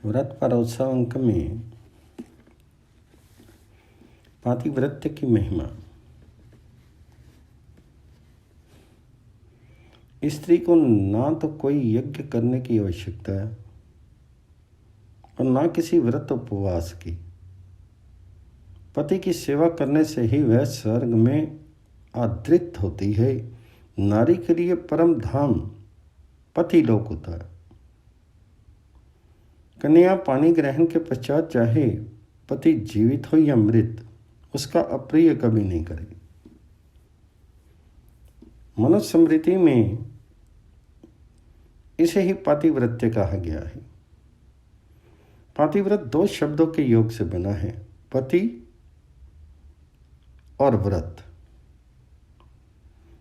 व्रत पारोत्सव अंक में पातिव्रत्य की महिमा। स्त्री को ना तो कोई यज्ञ करने की आवश्यकता है और ना किसी व्रत उपवास की। पति की सेवा करने से ही वह स्वर्ग में आदृत होती है। नारी के लिए परम धाम पति लोक होता है। कन्या पानी ग्रहण के पश्चात चाहे पति जीवित हो या मृत, उसका अप्रिय कभी नहीं करेगी। मनुस्मृति में इसे ही पातिव्रत्य कहा गया है। पातिव्रत दो शब्दों के योग से बना है, पति और व्रत,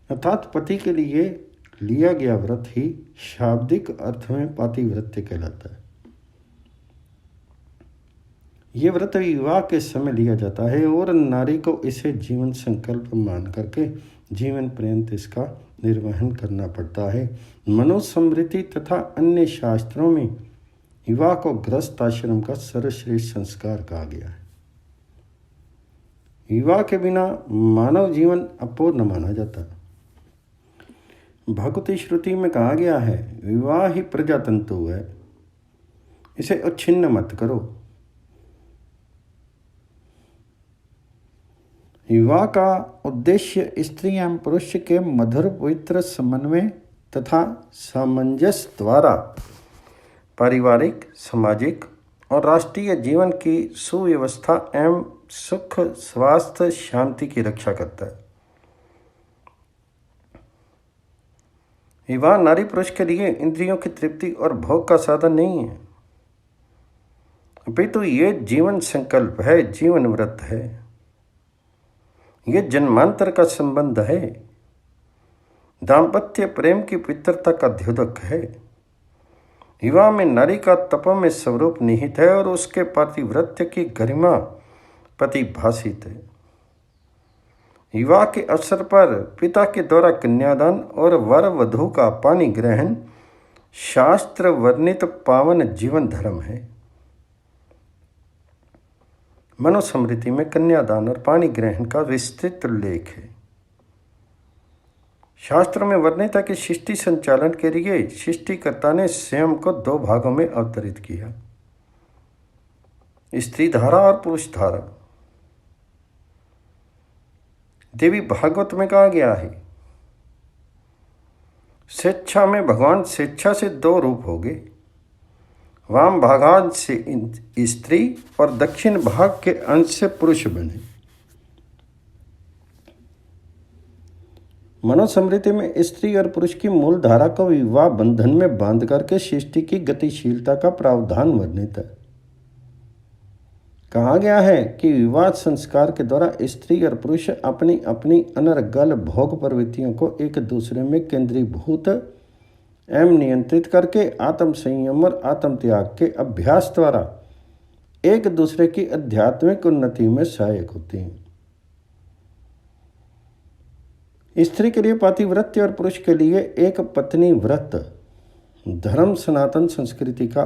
अर्थात पति के लिए लिया गया व्रत ही शाब्दिक अर्थ में पातिव्रत्य कहलाता है। यह व्रत विवाह के समय लिया जाता है और नारी को इसे जीवन संकल्प मान करके जीवन पर्यंत इसका निर्वहन करना पड़ता है। मनुस्मृति तथा अन्य शास्त्रों में विवाह को गृहस्थ आश्रम का सर्वश्रेष्ठ संस्कार कहा गया है। विवाह के बिना मानव जीवन अपूर्ण माना जाता है। भगवती श्रुति में कहा गया है, विवाह ही प्रजातंतु है, इसे उच्छिन्न मत करो। विवाह का उद्देश्य स्त्री एवं पुरुष के मधुर पवित्र समन्वय तथा सामंजस्य द्वारा पारिवारिक, सामाजिक और राष्ट्रीय जीवन की सुव्यवस्था एवं सुख, स्वास्थ्य, शांति की रक्षा करता है। विवाह नारी पुरुष के लिए इंद्रियों की तृप्ति और भोग का साधन नहीं है, अपितु ये जीवन संकल्प है, जीवन व्रत है। यह जन्मांतर का संबंध है। दाम्पत्य प्रेम की पवित्रता का द्योतक है। विवाह में नारी का तप में स्वरूप निहित है और उसके पातिव्रत्य की गरिमा प्रतिभाषित है। विवाह के अवसर पर पिता के द्वारा कन्यादान और वर वधू का पानी ग्रहण शास्त्र वर्णित पावन जीवन धर्म है। मनुस्मृति में कन्यादान और पानी ग्रहण का विस्तृत उल्लेख है। शास्त्र में वर्णित है कि सृष्टि संचालन के लिए सृष्टिकर्ता ने स्वयं को दो भागों में अवतरित किया, स्त्री धारा और पुरुष धारा। देवी भागवत में कहा गया है, स्वेच्छा में भगवान स्वेच्छा से दो रूप हो गए, वाम भागांश से स्त्री और दक्षिण भाग के अंश से पुरुष बने। मनुस्मृति में स्त्री और पुरुष की मूल धारा को विवाह बंधन में बांध करके सृष्टि की गतिशीलता का प्रावधान वर्णित है। कहा गया है कि विवाह संस्कार के द्वारा स्त्री और पुरुष अपनी अपनी अनर्गल भोग प्रवृत्तियों को एक दूसरे में केंद्रीभूत एवं नियंत्रित करके आत्म संयम और आत्म त्याग के अभ्यास द्वारा एक दूसरे की आध्यात्मिक उन्नति में सहायक होते हैं। स्त्री के लिए पातिव्रत्य और पुरुष के लिए एक पत्नी व्रत धर्म सनातन संस्कृति का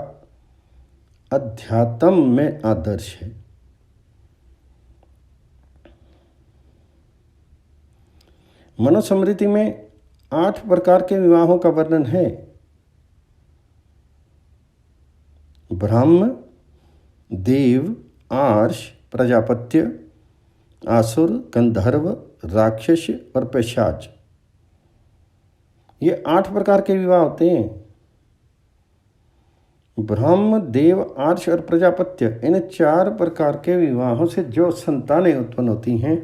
अध्यात्म में आदर्श है। मनुस्मृति में 8 प्रकार के विवाहों का वर्णन है। ब्रह्म, देव, आर्ष, प्रजापत्य, आसुर, गंधर्व, राक्षस और पिशाच, ये 8 प्रकार के विवाह होते हैं। ब्रह्म, देव, आर्ष और प्रजापत्य, इन 4 प्रकार के विवाहों से जो संतानें उत्पन्न होती हैं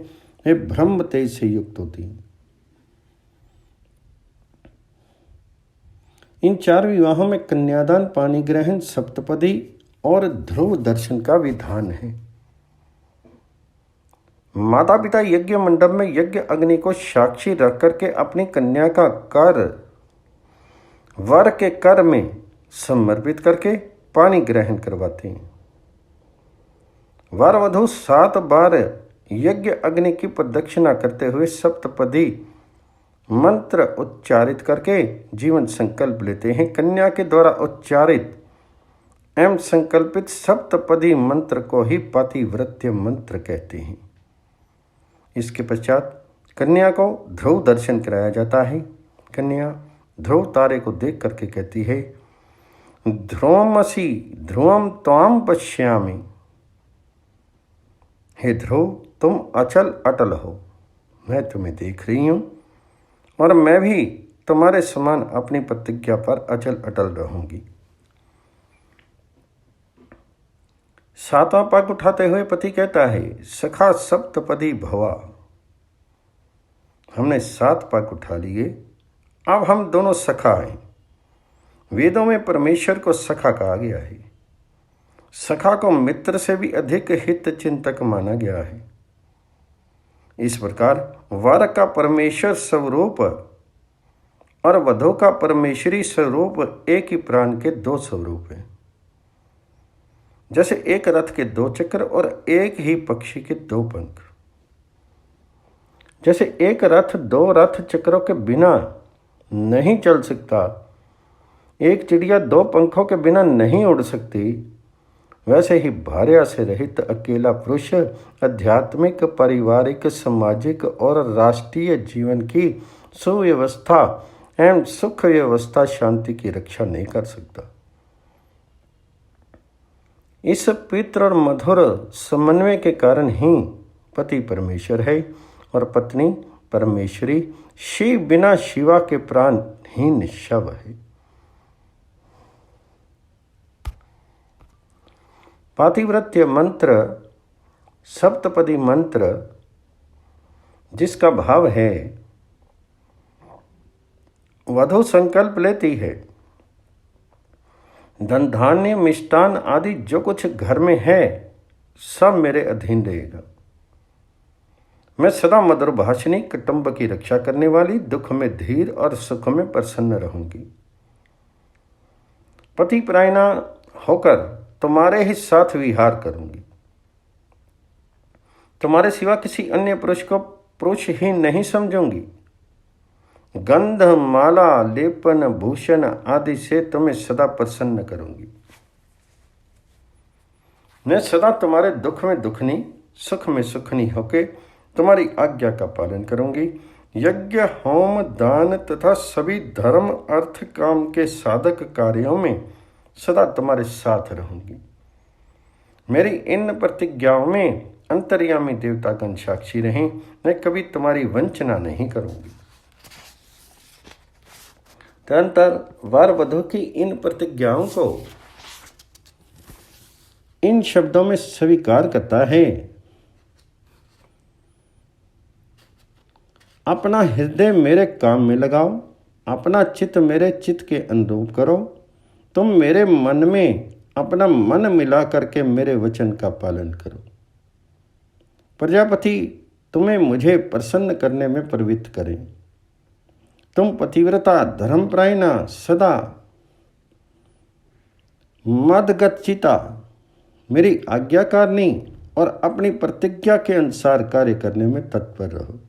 वे ब्रह्म तेज से युक्त होती हैं। इन 4 विवाहों में कन्यादान, पानी ग्रहण, सप्तपदी और ध्रुव दर्शन का विधान है। माता पिता यज्ञ मंडप में यज्ञ अग्नि को साक्षी रख करके अपनी कन्या का कर वर के कर में समर्पित करके पानी ग्रहण करवाते हैं। वर वधू 7 बार यज्ञ अग्नि की प्रदक्षिणा करते हुए सप्तपदी मंत्र उच्चारित करके जीवन संकल्प लेते हैं। कन्या के द्वारा उच्चारित एवं संकल्पित सप्तपदी मंत्र को ही पातिव्रत्य मंत्र कहते हैं। इसके पश्चात कन्या को ध्रुव दर्शन कराया जाता है। कन्या ध्रुव तारे को देख करके कहती है, ध्रुवमसि ध्रुवम त्वाम पश्यामि। हे ध्रुव, तुम अचल अटल हो, मैं तुम्हें देख रही हूं और मैं भी तुम्हारे समान अपनी प्रतिज्ञा पर अचल अटल रहूंगी। सातवां पग उठाते हुए पति कहता है, सखा सप्तपदी भवा। हमने 7 पग उठा लिए, अब हम दोनों सखा हैं। वेदों में परमेश्वर को सखा कहा गया है। सखा को मित्र से भी अधिक हित चिंतक माना गया है। इस प्रकार वर का परमेश्वर स्वरूप और वधू का परमेश्वरी स्वरूप एक ही प्राण के 2 स्वरूप हैं। जैसे एक रथ के 2 चक्र और एक ही पक्षी के 2 पंख। जैसे एक रथ 2 रथ चक्रों के बिना नहीं चल सकता, एक चिड़िया 2 पंखों के बिना नहीं उड़ सकती, वैसे ही भार्या से रहित अकेला पुरुष आध्यात्मिक, पारिवारिक, सामाजिक और राष्ट्रीय जीवन की सुव्यवस्था एवं सुख व्यवस्था, शांति की रक्षा नहीं कर सकता। इस पवित्र और मधुर समन्वय के कारण ही पति परमेश्वर है और पत्नी परमेश्वरी। शिव बिना शिवा के प्राणहीन शव है। पातिव्रत्य मंत्र, सप्तपदी मंत्र, जिसका भाव है वधू संकल्प लेती है, धन धान्य मिष्टान आदि जो कुछ घर में है सब मेरे अधीन रहेगा। मैं सदा मधुर भाषिणी, कुटुंब की रक्षा करने वाली, दुख में धीर और सुख में प्रसन्न रहूंगी। पति परायणा होकर तुम्हारे ही साथ विहार करूंगी। तुम्हारे सिवा किसी अन्य पुरुष को पुरुष ही नहीं समझूंगी। गंध, माला, लेपन, भूषण आदि से तुम्हें सदा प्रसन्न करूंगी। मैं सदा तुम्हारे दुख में दुखनी, सुख में सुखनी होके तुम्हारी आज्ञा का पालन करूंगी। यज्ञ, होम, दान तथा सभी धर्म, अर्थ, काम के साधक कार्यों में सदा तुम्हारे साथ रहूंगी। मेरी इन प्रतिज्ञाओं में अंतर्यामी देवतागण साक्षी रहें, मैं कभी तुम्हारी वंचना नहीं करूंगी। तदनंतर वर वधू की इन प्रतिज्ञाओं को इन शब्दों में स्वीकार करता है। अपना हृदय मेरे काम में लगाओ, अपना चित्त मेरे चित्त के अनुरूप करो। तुम मेरे मन में अपना मन मिला करके मेरे वचन का पालन करो। प्रजापति तुम्हें मुझे प्रसन्न करने में प्रवृत्त करें। तुम पतिव्रता, धर्मपरायणा, सदा मदगच्चिता, मेरी आज्ञाकारिणी और अपनी प्रतिज्ञा के अनुसार कार्य करने में तत्पर रहो।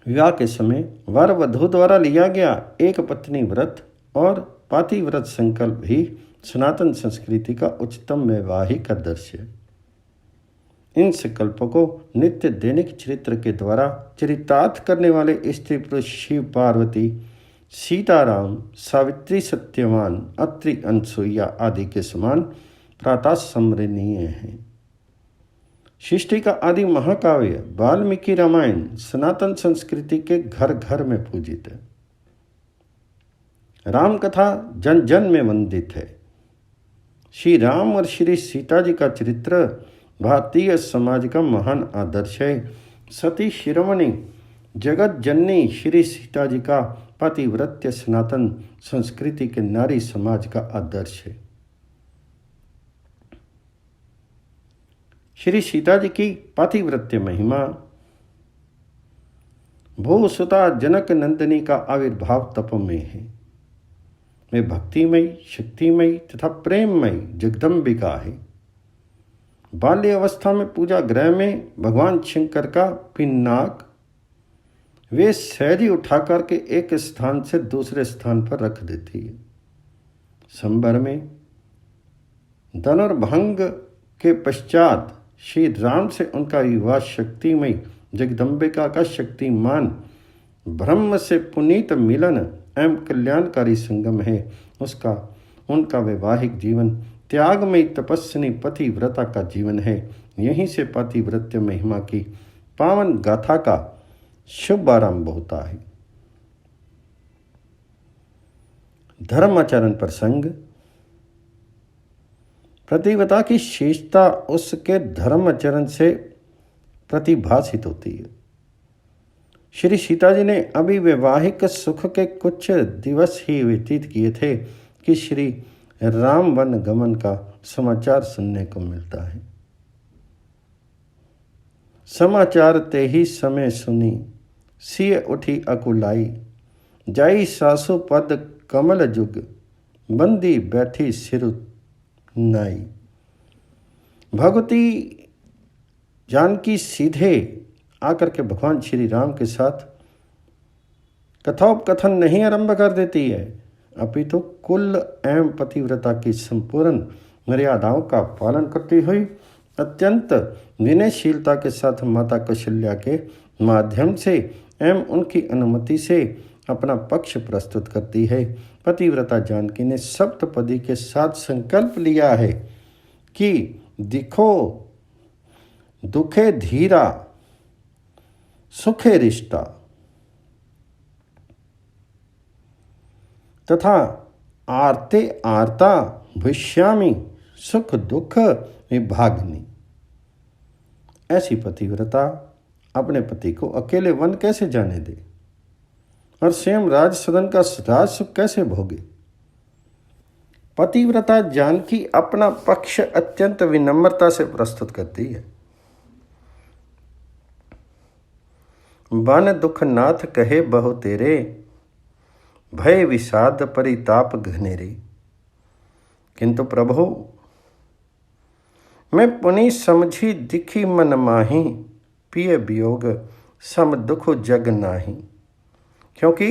विवाह के समय वर वधू द्वारा लिया गया एक पत्नी व्रत और पातिव्रत संकल्प भी सनातन संस्कृति का उच्चतम वैवाहिक आदर्श है। इन संकल्पों को नित्य दैनिक चरित्र के द्वारा चरितार्थ करने वाले स्त्री पुरुष शिव पार्वती, सीताराम, सावित्री, सत्यवान, अत्रि, अनसुईया आदि के समान प्रातः स्मरणीय हैं। सृष्टि का आदि महाकाव्य वाल्मीकि रामायण सनातन संस्कृति के घर घर में पूजित है। राम कथा जन जन में वंदित है। श्री राम और श्री सीता जी का चरित्र भारतीय समाज का महान आदर्श है। सती शिरोमणि जगत जननी श्री सीता जी का पातिव्रत्य सनातन संस्कृति के नारी समाज का आदर्श है। श्री सीता जी की पातिव्रत्य महिमा भूसुता जनक नंदिनी का आविर्भाव तपमय है। वे भक्तिमयी, शक्तिमयी तथा प्रेममयी जगदम्बिका है। बाल्य अवस्था में पूजा गृह में भगवान शंकर का पिनाक वे सहज ही उठा करके एक स्थान से दूसरे स्थान पर रख देती है। संबर में धनुर्भंग के पश्चात श्री राम से उनका विवाह शक्तिमयी जगदम्बिका का शक्तिमान ब्रह्म से पुनीत मिलन एवं कल्याणकारी संगम है। उनका वैवाहिक जीवन त्यागमयी तपस्विनी पतिव्रता का जीवन है। यहीं से पतिव्रत्य महिमा की पावन गाथा का शुभ आरंभ होता है। धर्माचरण प्रसंग। पतिव्रता की शेषता उसके धर्माचरण से प्रतिभाषित होती है। श्री सीता जी ने अभी वैवाहिक सुख के कुछ दिवस ही व्यतीत किए थे कि श्री राम वन गमन का समाचार सुनने को मिलता है। समाचार ते ही समय सुनी, सिय उठी अकुलाई, जाई सासु पद कमल जुग, बंदी बैठी सिरु नाई। भगवती जानकी सीधे आकर के भगवान श्री राम के साथ कथोपकथन नहीं आरंभ कर देती है, अपितु कुल एवं पतिव्रता की संपूर्ण मर्यादाओं का पालन करती हुई अत्यंत विनयशीलता के साथ माता कौशल्या के माध्यम से एवं उनकी अनुमति से अपना पक्ष प्रस्तुत करती है। पतिव्रता जानकी ने सप्तपदी के साथ संकल्प लिया है कि दिखो दुखे धीरा, सुखे रिश्ता तथा आरते आरता भविष्यामि, सुख दुख विभागिनी। ऐसी पतिव्रता अपने पति को अकेले वन कैसे जाने दे और स्वयं राज सदन का राज सुख कैसे भोगे। पतिव्रता जानकी अपना पक्ष अत्यंत विनम्रता से प्रस्तुत करती है। बन दुख नाथ कहे बहु तेरे, भय विषाद परिताप घनेरे। किंतु प्रभु मैं पुनि समझी दिखी मन माही, पिय वियोग सम दुख जग नाही। क्योंकि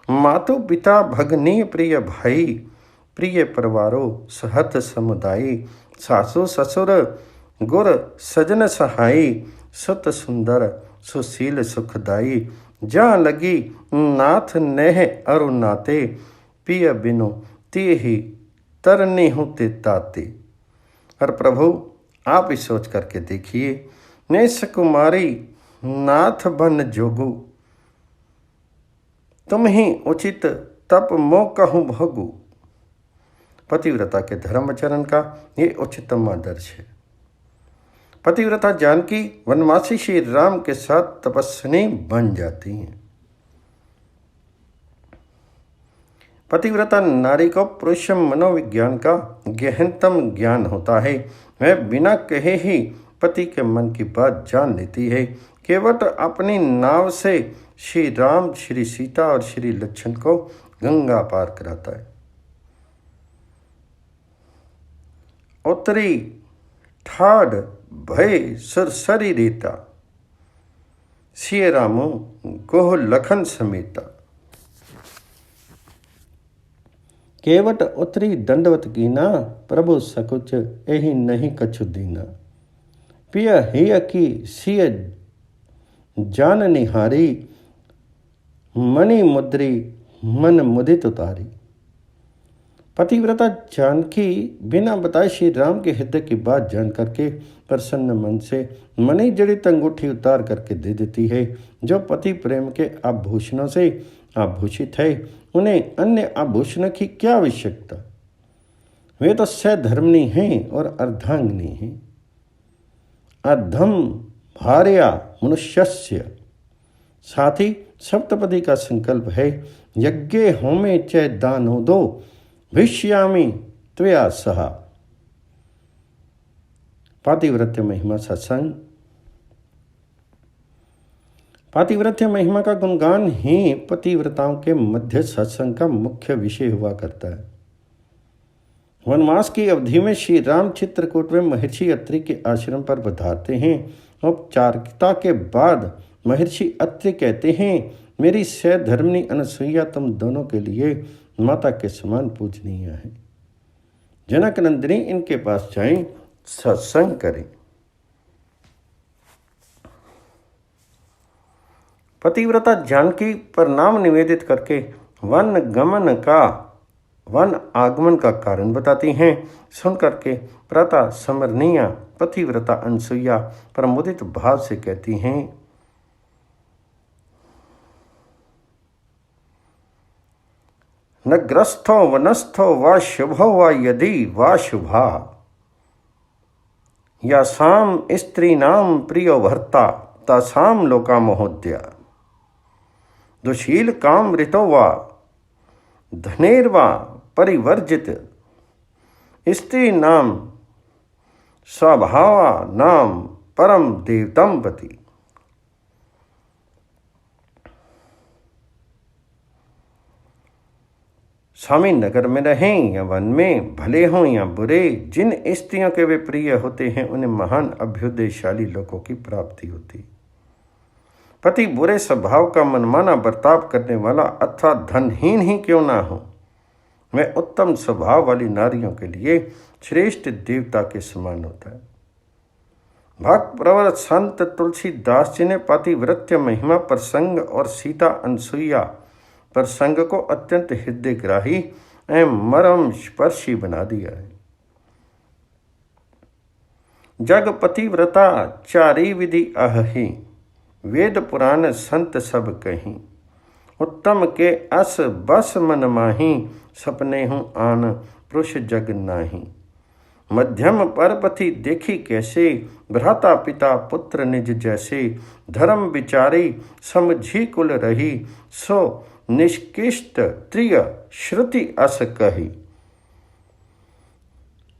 मातु पिता भगनी प्रिय भाई, प्रिय परिवारो सहत समुदायी, सासु ससुर गुर सजन सहाई, सुत सुंदर सुशील सुखदाई। जहाँ लगी नाथ नेह अरु नाते, पिय बिनु ते ही तरनी हूँ ते ताते। और प्रभु आप ही सोच करके देखिए, नेस कुमारी नाथ बन जोगु, तुम ही उचित तप मो कहूँ भोगु। पतिव्रता के धर्माचरण का ये उच्चतम आदर्श है। पतिव्रता जानकी वनवासी श्री राम के साथ तपस्विनी बन जाती हैं। पतिव्रता नारी को पुरुष मनोविज्ञान का गहनतम ज्ञान होता है। वह बिना कहे ही पति के मन की बात जान लेती है। केवट अपनी नाव से श्री राम, श्री सीता और श्री लक्ष्मण को गंगा पार कराता है। उत्तरी ठाड भय सुरसरी रीता, सिय रामो गोह लखन समेता। केवट उतरी दंडवत कीना, प्रभु सकुच एहि नहीं कछु दीना। पिय हिय की सिय जान निहारी, मणि मुद्री मन मुदित उतारी। पतिव्रता जानकी बिना बताए श्री राम के हृदय की बात जान करके प्रसन्न मन से मणि जड़ित अंगूठी उतार करके दे देती है। जो पति प्रेम के आभूषणों से आभूषित है, उन्हें अन्य आभूषणों की क्या आवश्यकता। वे तो सधर्मिणी हैं और अर्धांगिनी हैं। अधम भार्या मनुष्यस्य। साथ ही सप्तपदी का संकल्प है, यज्ञे होमे च दानो दो, भविष्यामि त्वया सहा। पातिव्रत्य महिमा सत्संग। पातिव्रत्य महिमा का गुणगान ही पतिव्रताओं के मध्य सत्संग का मुख्य विषय हुआ करता है। वनवास की अवधि में श्री राम चित्रकूट में महर्षि अत्रि के आश्रम पर पधारते हैं। औपचारिकता के बाद महर्षि अत्रि कहते हैं, मेरी सहधर्मिणी अनसुईया तुम दोनों के लिए माता के समान पूजनीय है। जनक नंदिनी इनके पास जाएं, सत्संग करें। पतिव्रता जानकी प्रणाम निवेदित करके वन आगमन का कारण बताती हैं। सुन करके प्रता समरनिया पतिव्रता अनसुईया प्रमुदित भाव से कहती हैं, न ग्रस्थो वनस्थो वा शुभो वा यदि वा शुभा यासाम स्त्रीणाम प्रियो भर्ता तासाम लोका महोदया दुशील काम ऋतो वा धनेर्वा परिवर्जित स्त्री नाम स्वभावा नाम परम देवतम पति। स्वामी नगर में रहें या वन में, भले हों या बुरे, जिन स्त्रियों के वे प्रिय होते हैं उन्हें महान अभ्युदयशाली लोगों की प्राप्ति होती। पति बुरे स्वभाव का मनमाना बर्ताव करने वाला अथवा धनहीन ही क्यों ना हो, वह उत्तम स्वभाव वाली नारियों के लिए श्रेष्ठ देवता के समान होता है। भक्त प्रवर संत तुलसीदास जी ने पातिव्रत्य महिमा प्रसंग और सीता अनसुईया प्रसंग को अत्यंत हृदयग्राही एवं मरम स्पर्शी बना दिया है। जग पतिव्रता चारी विधि अहि, वेद पुराण संत सब कहीं, उत्तम के अस बस मन माही, सपने हूँ आन पुरुष जग नाही। मध्यम परपति देखी कैसे, भ्राता पिता पुत्र निज जैसे, धर्म विचारी समझी कुल रही, सो निष्किष्ट त्रिय श्रुति अस कही।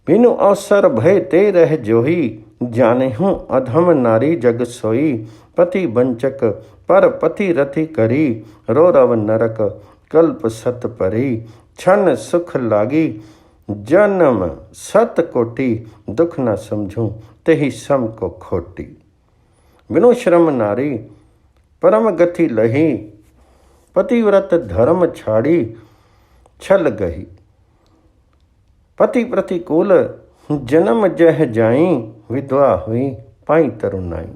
बिनु अवसर भय ते रह जोही, जाने हूँ अधम नारी जग सोई। पति वंचक पर पति रति करी, रो रव नरक कल्प सत परी। क्षण सुख लागी जन्म सत कोटि, दुख न समझूं तेहि सम को खोटी। बिनु श्रम नारी परम गति लही, पतिव्रत धर्म छाड़ी छल गही। पति प्रतिकूल जन्म जह जाई, विधवा हुई पाई तरुणाई।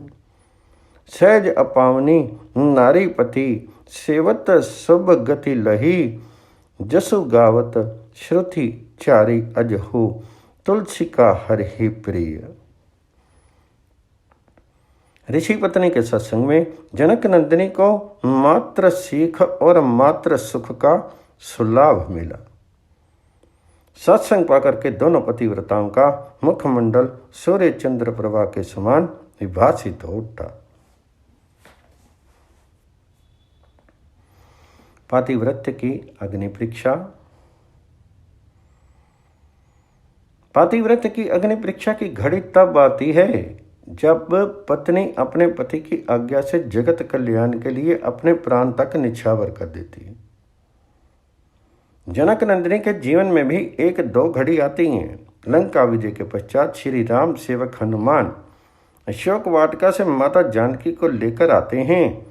सहज अपावनी नारी पति, सेवत शुभ गति लही। जसु गावत श्रुति चारी अजहू, तुलसी का हर ही प्रिय। ऋषि पत्नी के सत्संग में जनक नंदिनी को मात्र सीख और मात्र सुख का सुलाभ मिला। सत्संग पाकर के दोनों पतिव्रताओं का मुखमंडल सूर्य चंद्र प्रभा के समान विभासित हो उठा। पातिव्रत्य की अग्नि परीक्षा। पातिव्रत्य की अग्नि परीक्षा की घड़ी तब आती है जब पत्नी अपने पति की आज्ञा से जगत कल्याण के लिए अपने प्राण तक निछावर कर देती है। जनक नंदिनी के जीवन में भी एक दो घड़ी आती हैं। लंका विजय के पश्चात श्री राम सेवक हनुमान अशोक वाटिका से माता जानकी को लेकर आते हैं।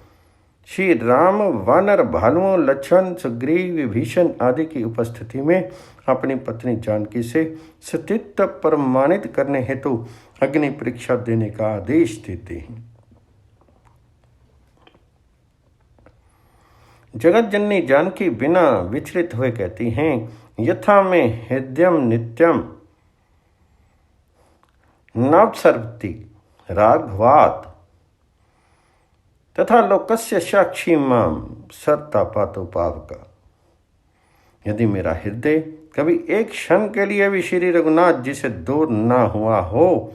श्री राम वानर भालुओं लक्ष्मण सुग्रीव विभीषण आदि की उपस्थिति में अपनी पत्नी जानकी से सतीत्व प्रमाणित करने हेतु अग्नि परीक्षा देने का आदेश देते हैं। जगत जननी जानकी बिना विचलित हुए कहती हैं, यथा में हृदयम नित्यम नवसर्वति राघवात् तथा लोकस्य साक्षी माम सत्ता पातो पावका। यदि मेरा हृदय कभी एक क्षण के लिए भी श्री रघुनाथ जी से दूर ना हुआ हो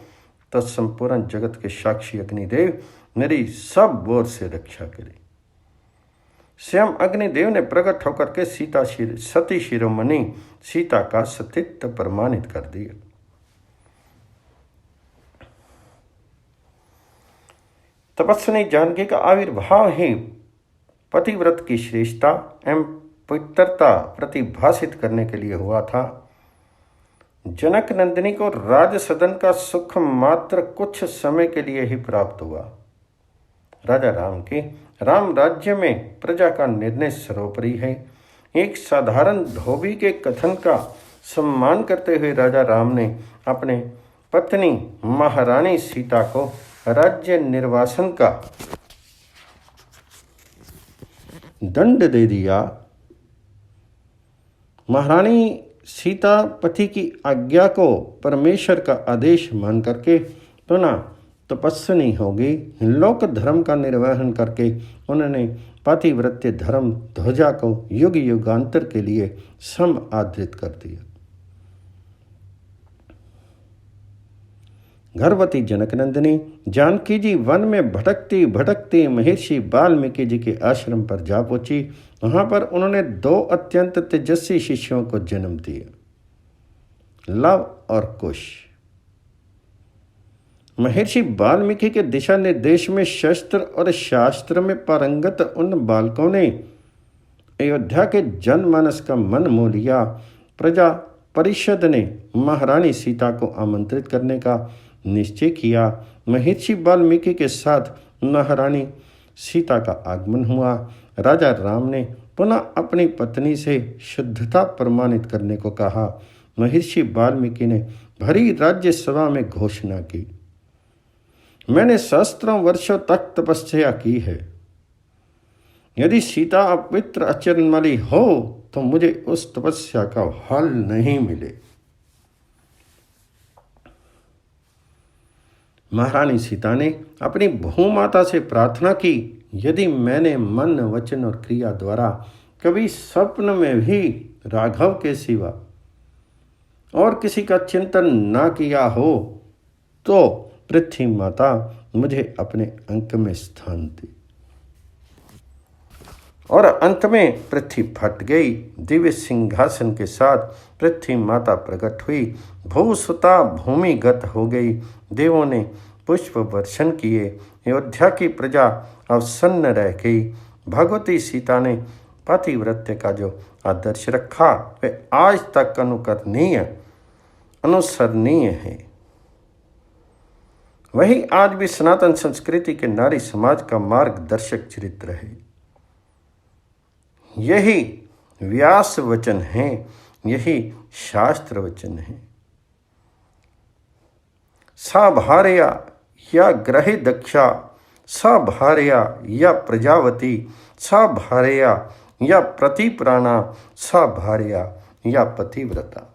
तो संपूर्ण जगत के साक्षी अग्निदेव मेरी सब ओर से रक्षा करे। स्वयं अग्निदेव ने प्रकट होकर के सती शिरोमणि सीता का सतीत्व प्रमाणित कर दिया। तपस्विनी जानकी का आविर्भाव ही पतिव्रत की श्रेष्ठता एवं पवित्रता प्रतिभाषित करने के लिए हुआ था। जनक नंदिनी को राज सदन का सुख मात्र कुछ समय के लिए ही प्राप्त हुआ। राजा राम के राम राज्य में प्रजा का निर्णय सर्वोपरि है। एक साधारण धोबी के कथन का सम्मान करते हुए राजा राम ने अपने पत्नी महारानी सीता को राज्य निर्वासन का दंड दे दिया। महारानी सीता पति की आज्ञा को परमेश्वर का आदेश मान करके पुनः तपस्विनी होगी। लोक धर्म का निर्वहन करके उन्होंने पातिव्रत्य धर्म ध्वजा को युग युगांतर के लिए समादृत कर दिया। गर्भवती जनकनंदिनी जानकी जी वन में भटकती भटकती महर्षि वाल्मीकि जी के आश्रम पर जा पहुंची। वहां पर उन्होंने 2 अत्यंत तेजस्वी शिष्यों को जन्म दिया, लव और कुश। महर्षि वाल्मीकि के दिशा निर्देश में शस्त्र और शास्त्र में पारंगत उन बालकों ने अयोध्या के जनमानस का मन मोह लिया। प्रजा परिषद ने महारानी सीता को आमंत्रित करने का निश्चय किया। महर्षि वाल्मीकि के साथ महारानी सीता का आगमन हुआ। राजा राम ने पुनः अपनी पत्नी से शुद्धता प्रमाणित करने को कहा। महर्षि वाल्मीकि ने भरी राज्य सभा में घोषणा की, मैंने सहस्त्रों वर्षों तक तपस्या की है। यदि सीता अपवित्र आचरण वाली हो तो मुझे उस तपस्या का फल नहीं मिले। महारानी सीता ने अपनी भूमाता से प्रार्थना की, यदि मैंने मन वचन और क्रिया द्वारा कभी स्वप्न में भी राघव के सिवा और किसी का चिंतन ना किया हो तो पृथ्वी माता मुझे अपने अंक में स्थान दी। और अंत में पृथ्वी फट गई। दिव्य सिंहासन के साथ पृथ्वी माता प्रकट हुई। भूसुता भूमिगत हो गई। देवों ने पुष्प वर्षण किए। अयोध्या की प्रजा अवसन्न रह गई। भगवती सीता ने पतिव्रत्य का जो आदर्श रखा वे आज तक अनुसरणीय है। वही आज भी सनातन संस्कृति के नारी समाज का मार्गदर्शक चरित्र है। यही व्यास वचन है, यही शास्त्र वचन है। सा भार्या या ग्रहे दक्षा, सा भार्या या प्रजावती, सा भार्या या प्रतिप्राणा, सा भार्या या पतिव्रता।